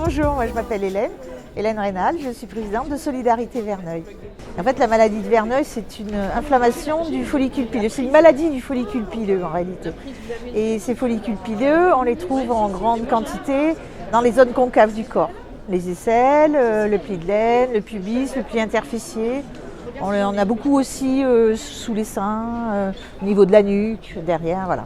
Bonjour, moi je m'appelle Hélène Rénal, je suis présidente de Solidarité Verneuil. En fait, la maladie de Verneuil, c'est une inflammation du follicule pileux. C'est une maladie du follicule pileux en réalité. Et ces follicules pileux, on les trouve en grande quantité dans les zones concaves du corps. Les aisselles, le pli de l'aine, le pubis, le pli interfessier. On en a beaucoup aussi sous les seins, au niveau de la nuque, derrière, voilà.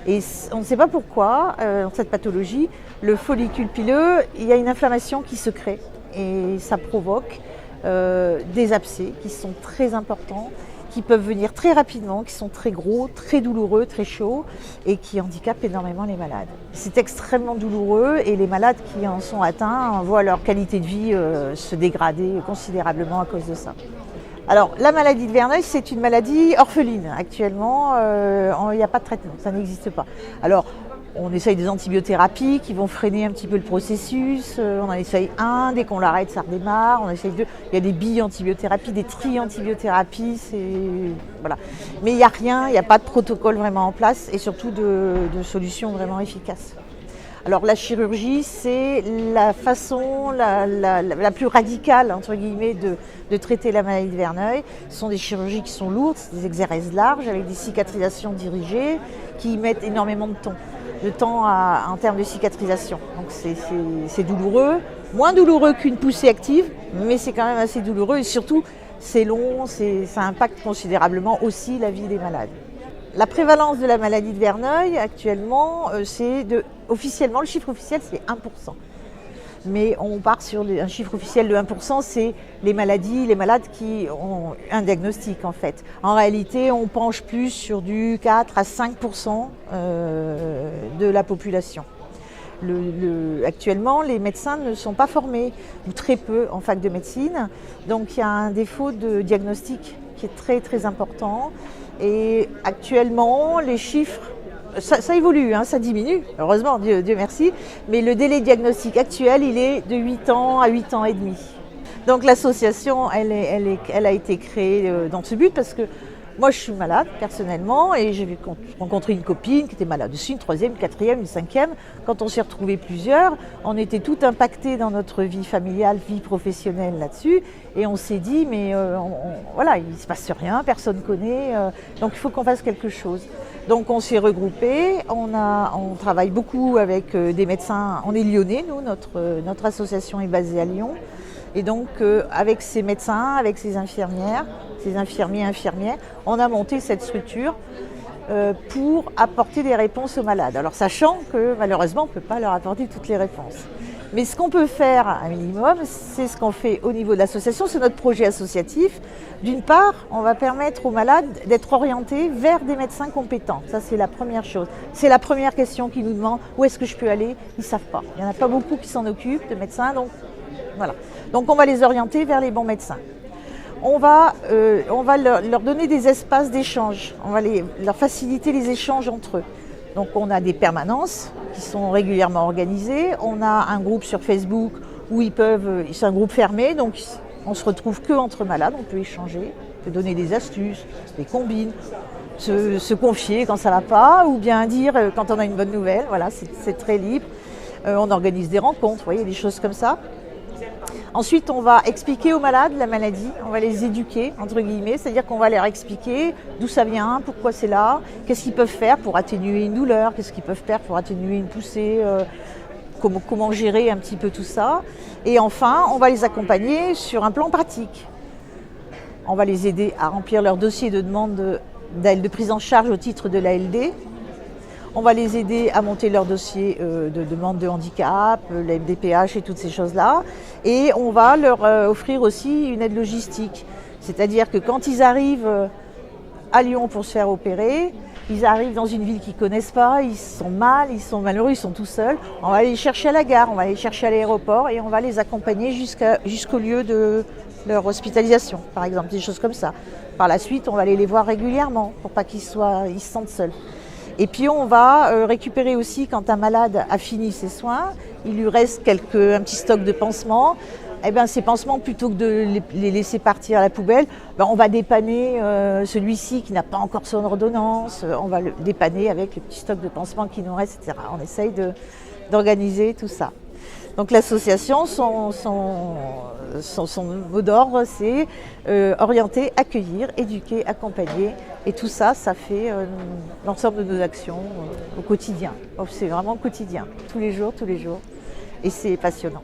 Et on ne sait pas pourquoi, dans cette pathologie, le follicule pileux, il y a une inflammation qui se crée et ça provoque des abcès qui sont très importants, qui peuvent venir très rapidement, qui sont très gros, très douloureux, très chauds et qui handicapent énormément les malades. C'est extrêmement douloureux et les malades qui en sont atteints voient leur qualité de vie se dégrader considérablement à cause de ça. Alors, la maladie de Verneuil, c'est une maladie orpheline. Actuellement, il n'y a pas de traitement, ça n'existe pas. Alors, on essaye des antibiothérapies qui vont freiner un petit peu le processus. On en essaye un, dès qu'on l'arrête, ça redémarre. On essaye deux. Il y a des bi-antibiothérapies, des tri-antibiothérapies. Voilà. Mais il n'y a rien, il n'y a pas de protocole vraiment en place et surtout de solution vraiment efficace. Alors la chirurgie, c'est la façon la plus radicale, entre guillemets, de traiter la maladie de Verneuil. Ce sont des chirurgies qui sont lourdes, c'est des exérèses larges avec des cicatrisations dirigées qui mettent énormément de temps en termes de cicatrisation. Donc c'est douloureux, moins douloureux qu'une poussée active, mais c'est quand même assez douloureux et surtout c'est long, ça impacte considérablement aussi la vie des malades. La prévalence de la maladie de Verneuil actuellement, officiellement, le chiffre officiel c'est 1%. Mais on part sur un chiffre officiel de 1%, c'est les malades qui ont un diagnostic en fait. En réalité, on penche plus sur du 4 à 5% de la population. Actuellement, les médecins ne sont pas formés, ou très peu, en fac de médecine. Donc il y a un défaut de diagnostic qui est très très important. Et actuellement, les chiffres, ça évolue, hein, ça diminue, heureusement, Dieu merci. Mais le délai diagnostique actuel, il est de 8 ans à 8 ans et demi. Donc l'association, elle a été créée dans ce but parce que moi, je suis malade personnellement et j'ai rencontré une copine qui était malade aussi, une troisième, une quatrième, une cinquième. Quand on s'est retrouvés plusieurs, on était tout impactés dans notre vie familiale, vie professionnelle là-dessus. Et on s'est dit, mais voilà, il ne se passe rien, personne ne connaît, donc il faut qu'on fasse quelque chose. Donc on s'est regroupés, on travaille beaucoup avec des médecins, on est lyonnais, nous, notre association est basée à Lyon. Et donc avec ces médecins, avec ces infirmières, ces infirmières, on a monté cette structure pour apporter des réponses aux malades. Alors sachant que malheureusement on ne peut pas leur apporter toutes les réponses. Mais ce qu'on peut faire un minimum, c'est ce qu'on fait au niveau de l'association, c'est notre projet associatif. D'une part, on va permettre aux malades d'être orientés vers des médecins compétents. Ça, c'est la première chose. C'est la première question qu'ils nous demandent. Où est-ce que je peux aller? Ils ne savent pas. Il n'y en a pas beaucoup qui s'en occupent, de médecins. Donc, voilà. Donc, on va les orienter vers les bons médecins. On va leur donner des espaces d'échange. On va leur faciliter les échanges entre eux. Donc on a des permanences qui sont régulièrement organisées. On a un groupe sur Facebook où c'est un groupe fermé, donc on se retrouve que entre malades, on peut échanger, on peut donner des astuces, des combines, se confier quand ça ne va pas, ou bien dire quand on a une bonne nouvelle, voilà, c'est très libre. On organise des rencontres, vous voyez, des choses comme ça. Ensuite, on va expliquer aux malades la maladie, on va les éduquer, entre guillemets, c'est-à-dire qu'on va leur expliquer d'où ça vient, pourquoi c'est là, qu'est-ce qu'ils peuvent faire pour atténuer une douleur, qu'est-ce qu'ils peuvent faire pour atténuer une poussée, comment gérer un petit peu tout ça. Et enfin, on va les accompagner sur un plan pratique. On va les aider à remplir leur dossier de demande de prise en charge au titre de l'ALD. On va les aider à monter leur dossier de demande de handicap, la MDPH et toutes ces choses-là. Et on va leur offrir aussi une aide logistique. C'est-à-dire que quand ils arrivent à Lyon pour se faire opérer, ils arrivent dans une ville qu'ils ne connaissent pas, ils sont mal, ils sont malheureux, ils sont tout seuls. On va les chercher à la gare, on va les chercher à l'aéroport et on va les accompagner jusqu'au lieu de leur hospitalisation, par exemple, des choses comme ça. Par la suite, on va aller les voir régulièrement pour pas qu'ils se sentent seuls. Et puis on va récupérer aussi, quand un malade a fini ses soins, il lui reste un petit stock de pansements. Eh bien, ces pansements, plutôt que de les laisser partir à la poubelle, on va dépanner celui-ci qui n'a pas encore son ordonnance, on va le dépanner avec le petit stock de pansements qui nous reste, etc. On essaye d'organiser tout ça. Donc l'association, son mot d'ordre, c'est orienter, accueillir, éduquer, accompagner. Et tout ça, ça fait l'ensemble de nos actions au quotidien. Donc, c'est vraiment quotidien, tous les jours. Et c'est passionnant.